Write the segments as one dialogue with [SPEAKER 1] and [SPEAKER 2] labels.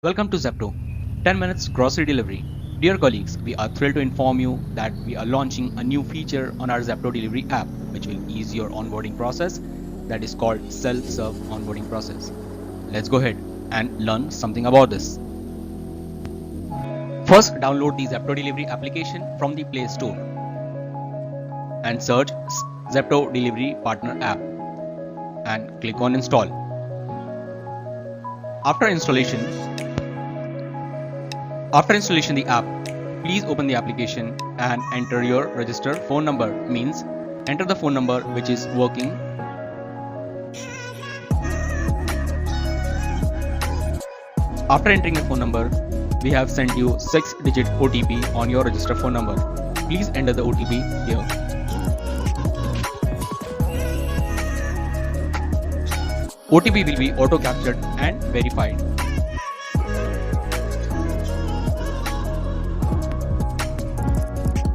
[SPEAKER 1] Welcome to Zepto, 10 minutes grocery delivery. Dear colleagues, we are thrilled to inform you that we are launching a new feature on our Zepto delivery app, which will ease your onboarding process. That is called self-serve onboarding process. Let's go ahead and learn something about this. First, download the Zepto delivery application from the Play Store and search Zepto delivery partner app and click on install. After installation the app, please open the application and enter your registered phone number. Means enter the phone number which is working. After entering the phone number, we have sent you 6-digit OTP on your registered phone number. Please enter the OTP here. OTP will be auto-captured and verified.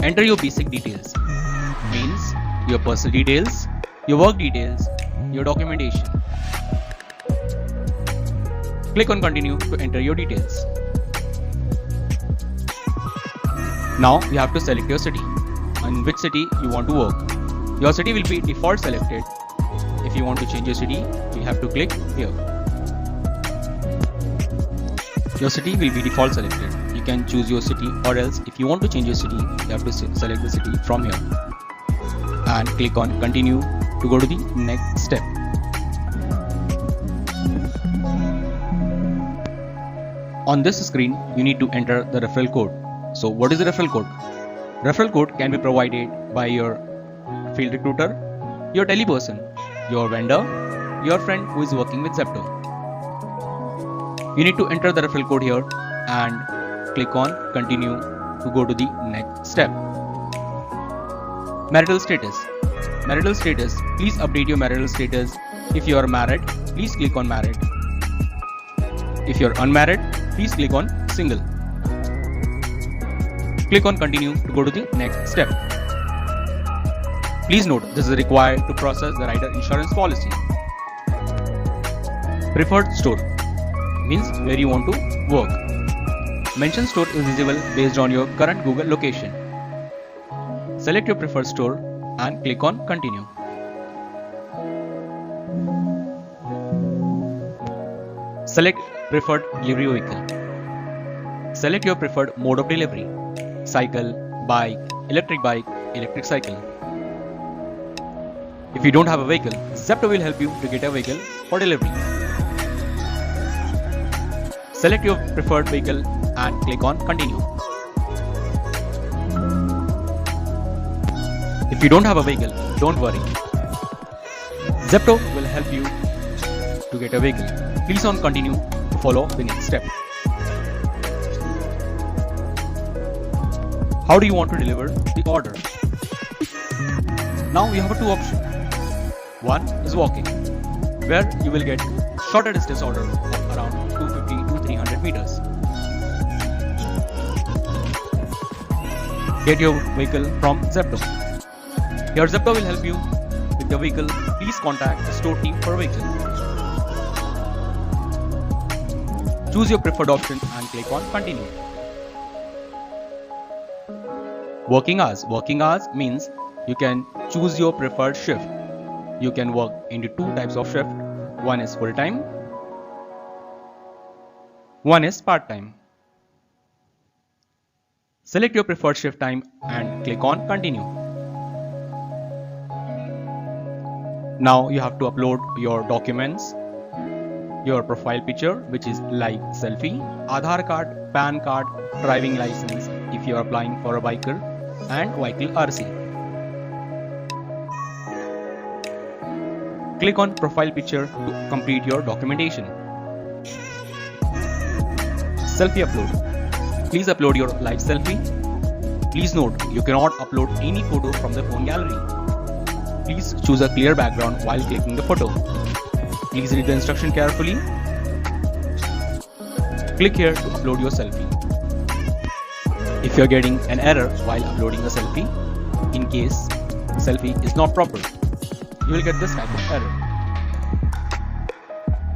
[SPEAKER 1] Enter your basic details, means your personal details, your work details, your documentation. Click on continue to enter your details. Now you have to select your city, in which city you want to work. Your city will be default selected. If you want to change your city, you have to click here. Your city will be default selected. You can choose your city, or else if you want to change your city, you have to select the city from here and click on continue to go to the next step. On this screen, you need to enter the referral code. So what is the referral code? Referral code can be provided by your field recruiter, your teleperson, your vendor, your friend who is working with Zepto. You need to enter the referral code here and click on continue to go to the next step. Marital status. Marital status. Please update your marital status. If you are married, please click on married. If you are unmarried, please click on single. Click on continue to go to the next step. Please note, this is required to process the rider insurance policy. Preferred store means where you want to work. Mention store is visible based on your current Google location. Select your preferred store and click on continue. Select preferred delivery vehicle. Select your preferred mode of delivery: cycle, bike, electric cycle. If you don't have a vehicle, Zepto will help you to get a vehicle for delivery. Select your preferred vehicle and click on continue. If you don't have a vehicle, don't worry. Zepto will help you to get a vehicle. Please on continue to follow the next step. How do you want to deliver the order? Now you have two options. One is walking, where you will get shorter distance order of around 250 to 300 meters. Get your vehicle from Zepto. Here Zepto will help you with the vehicle. Please contact the store team for a vehicle. Choose your preferred option and click on continue. Working hours. Working hours means you can choose your preferred shift. You can work into two types of shift. One is full-time, one is part-time. Select your preferred shift time and click on continue. Now you have to upload your documents, your profile picture, which is like selfie, Aadhaar card, PAN card, driving license if you are applying for a biker, and vehicle RC. Click on profile picture to complete your documentation. Selfie upload. Please upload your live selfie. Please note, you cannot upload any photo from the phone gallery. Please choose a clear background while clicking the photo. Please read the instruction carefully. Click here to upload your selfie. If you are getting an error while uploading a selfie, in case selfie is not proper, you will get this type of error.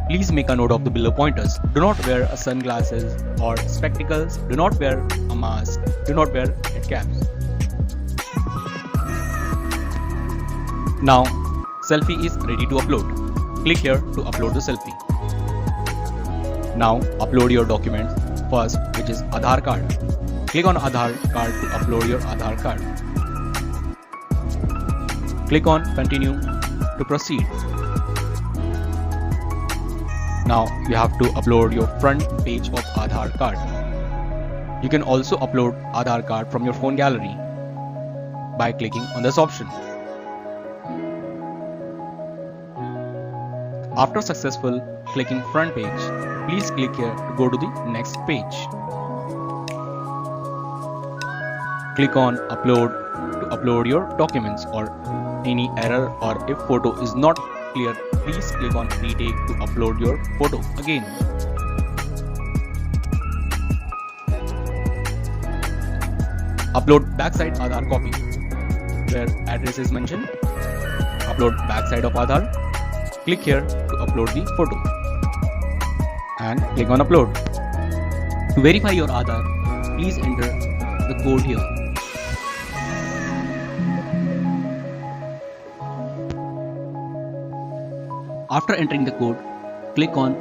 [SPEAKER 1] Please make a note of the below pointers. Do not wear sunglasses or spectacles. Do not wear a mask. Do not wear head caps. Now, selfie is ready to upload. Click here to upload the selfie. Now, upload your documents first, which is Aadhaar card. Click on Aadhaar card to upload your Aadhaar card. Click on Continue to proceed. Now you have to upload your front page of Aadhaar card. You can also upload Aadhaar card from your phone gallery by clicking on this option. After successful clicking front page, please click here to go to the next page. Click on Upload to upload your documents or any error, or if photo is not clear, please click on Retake to upload your photo again. Upload backside Aadhaar copy where address is mentioned. Upload backside of Aadhaar. Click here to upload the photo and click on Upload. To verify your Aadhaar, please enter the code here. After entering the code, click on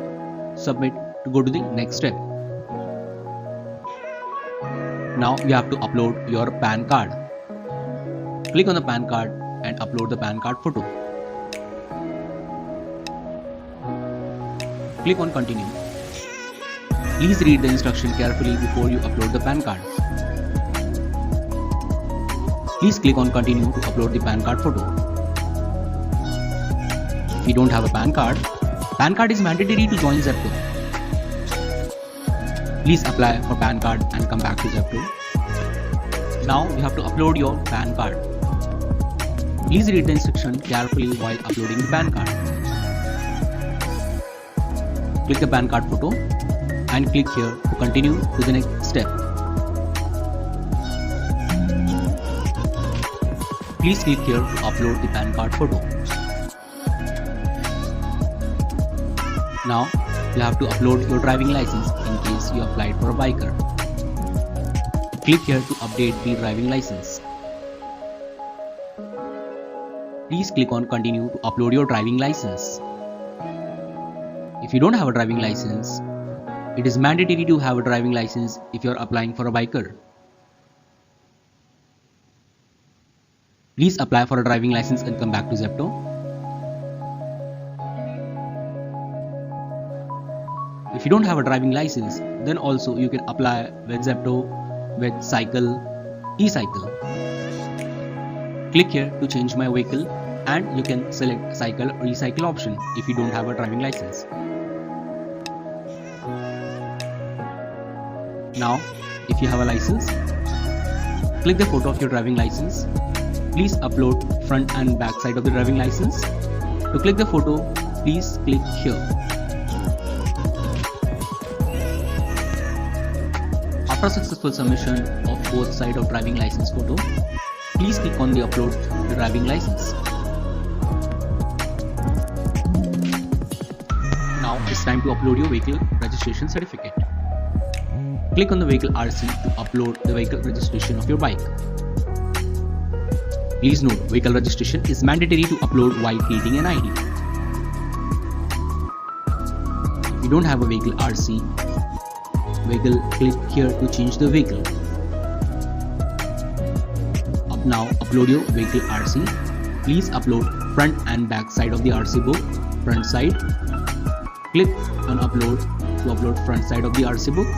[SPEAKER 1] Submit to go to the next step. Now you have to upload your PAN card. Click on the PAN card and upload the PAN card photo. Click on Continue. Please read the instruction carefully before you upload the PAN card. Please click on Continue to upload the PAN card photo. If you don't have a PAN card is mandatory to join Zepto. Please apply for PAN card and come back to Zepto. Now you have to upload your PAN card. Please read the instruction carefully while uploading the PAN card. Click the PAN card photo and click here to continue to the next step. Please click here to upload the PAN card photo. Now you have to upload your driving license in case you applied for a biker. Click here to update the driving license. Please click on Continue to upload your driving license. If you don't have a driving license, it is mandatory to have a driving license if you are applying for a biker. Please apply for a driving license and come back to Zepto. If you don't have a driving license, then also you can apply with Zepto, with e-cycle. Click here to change my vehicle and you can select cycle or e-cycle option if you don't have a driving license. Now, if you have a license, click the photo of your driving license. Please upload front and back side of the driving license. To click the photo, please click here. After successful submission of both sides of driving license photo, please click on the Upload the driving license. Now it's time to upload your vehicle registration certificate. Click on the vehicle RC to upload the vehicle registration of your bike. Please note, vehicle registration is mandatory to upload while creating an ID. If you don't have a vehicle RC, click here to change the vehicle. Now upload your vehicle RC. Please upload front and back side of the RC book. Front side. Click on Upload to upload front side of the RC book.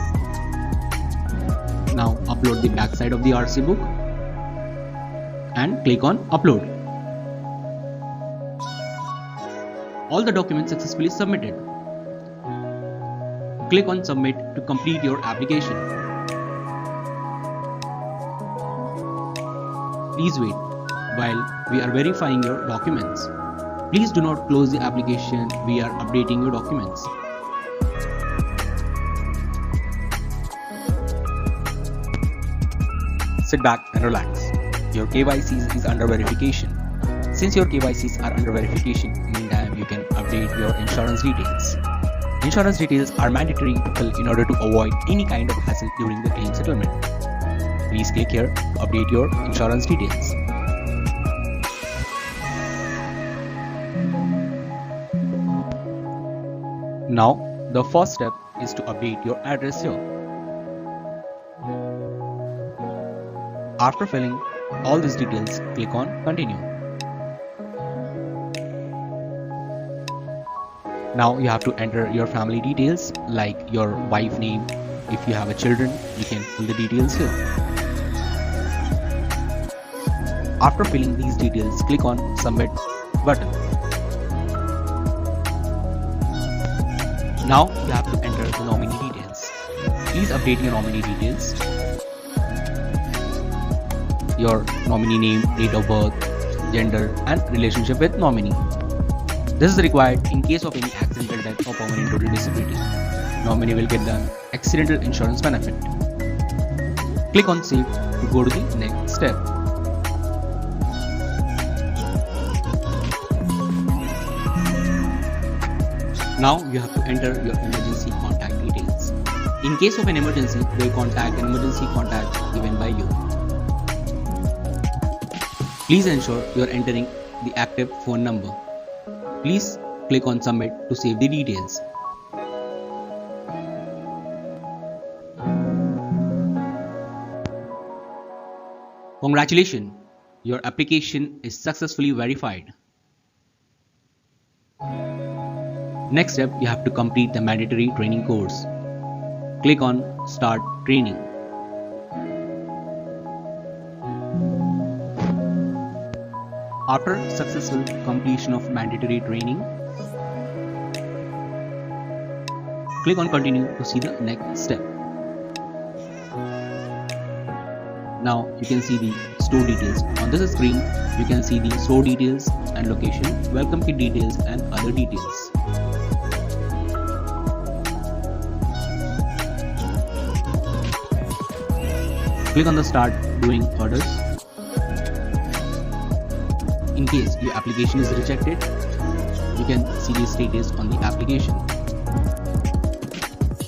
[SPEAKER 1] Now upload the back side of the RC book and click on Upload. All the documents successfully submitted. Click on Submit to complete your application. Please wait while we are verifying your documents. Please do not close the application, we are updating your documents. Sit back and relax. Your KYC is under verification. Since your KYCs are under verification, meantime you can update your insurance details. Insurance details are mandatory to fill in order to avoid any kind of hassle during the claim settlement. Please click here to update your insurance details. Now, the first step is to update your address here. After filling all these details, click on Continue. Now you have to enter your family details like your wife name. If you have a children, you can fill the details here. After filling these details, click on Submit button. Now you have to enter the nominee details. Please update your nominee details. Your nominee name, date of birth, gender and relationship with nominee. This is required in case of any accidental death or permanent total disability. Nominee will get the accidental insurance benefit. Click on Save to go to the next step. Now you have to enter your emergency contact details. In case of an emergency, they will contact an emergency contact given by you. Please ensure you are entering the active phone number. Please click on Submit to save the details. Congratulations, your application is successfully verified. Next step, you have to complete the mandatory training course. Click on Start Training. After successful completion of mandatory training, click on Continue to see the next step. Now you can see the store details. On this screen, you can see the store details and location, welcome kit details and other details. Click on the Start Doing Orders. In case your application is rejected, you can see the status on the application.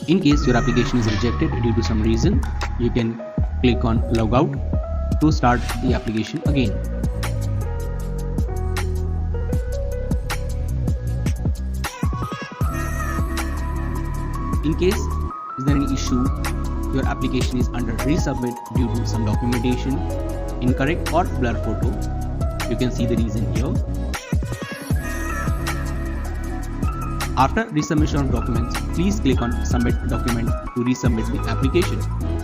[SPEAKER 1] In case your application is rejected due to some reason, you can click on Logout to start the application again. In case is there any issue, your application is under resubmit due to some documentation, incorrect or blur photo, you can see the reason here. After resubmission of documents, please click on Submit Document to resubmit the application.